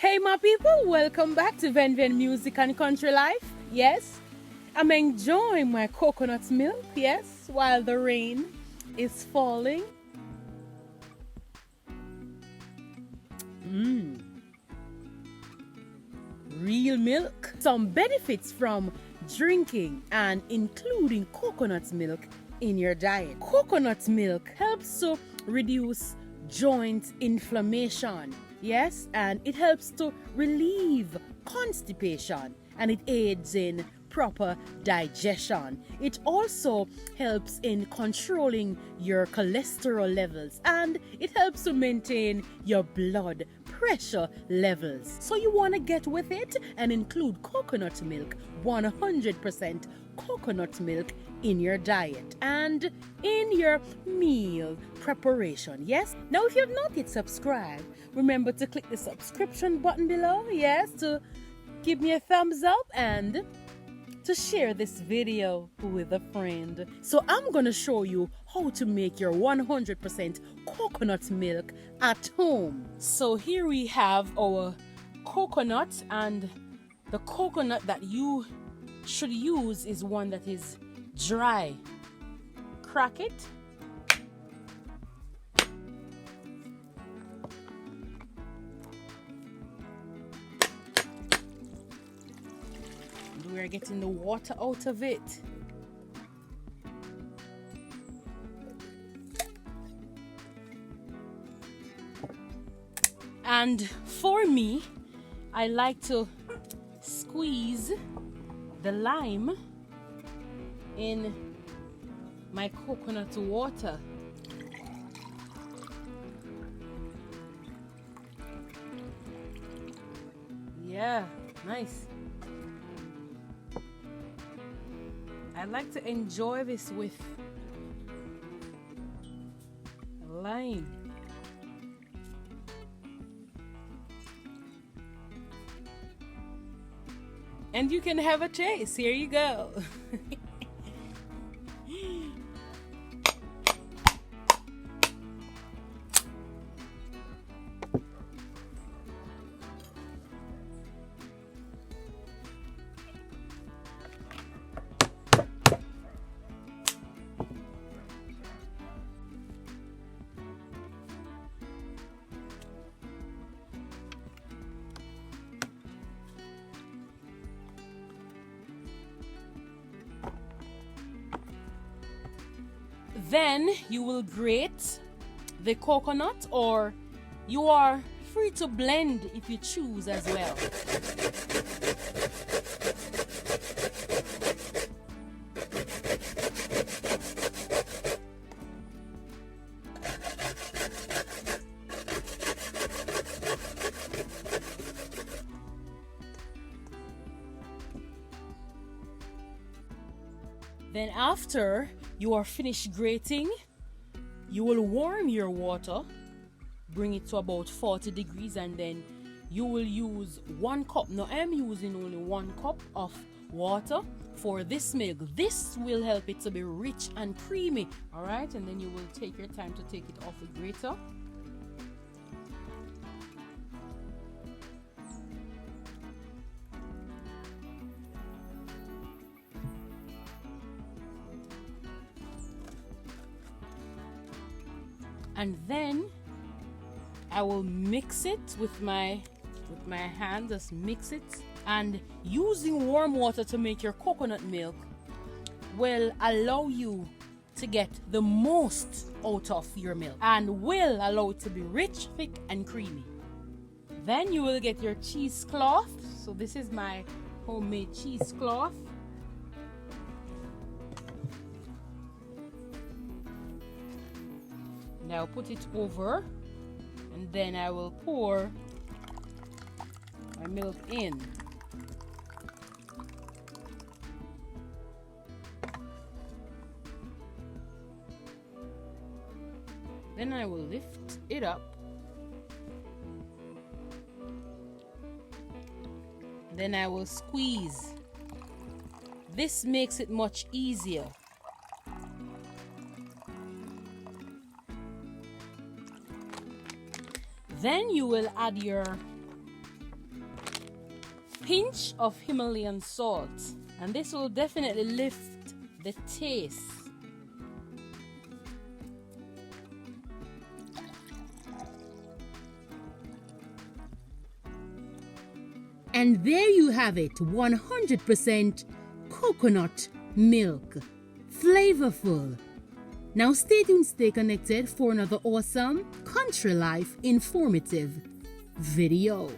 Hey my people, welcome back to venvenmusic and country life. Yes, I'm enjoying my coconut milk, yes, while the rain is falling. Real milk. Some benefits from drinking and including coconut milk in your diet. Coconut milk helps to reduce joint inflammation. Yes, and it helps to relieve constipation and it aids in proper digestion. It also helps in controlling your cholesterol levels and it helps to maintain your blood pressure levels. So you want to get with it and include coconut milk, 100% coconut milk in your diet and in your meal preparation. Yes, now if you have not yet subscribed, remember to click the subscription button below, yes, to give me a thumbs up and to share this video with a friend. So I'm gonna show you how to make your 100% coconut milk at home. So here we have our coconut, and the coconut that you should use is one that is dry. Crack it. We're getting the water out of it. And for me, I like to squeeze the lime in my coconut water. Yeah, nice. I like to enjoy this with lime. And you can have a taste. Here you go. Then you will grate the coconut, or you are free to blend if you choose as well. Then after you are finished grating, you will warm your water, bring it to about 40 degrees, and then you will use 1 cup. Now I'm using only 1 cup of water for this milk. This will help it to be rich and creamy. All right, and then you will take your time to take it off the grater. And then I will mix it with my hand, just mix it. And using warm water to make your coconut milk will allow you to get the most out of your milk and will allow it to be rich, thick, and creamy. Then you will get your cheesecloth. So this is my homemade cheesecloth. Now put it over, and then I will pour my milk in. Then I will lift it up. Then I will squeeze. This makes it much easier. Then you will add your pinch of Himalayan salt, and this will definitely lift the taste. And there you have it, 100% coconut milk. Flavorful. Now stay tuned, stay connected for another awesome country life informative video.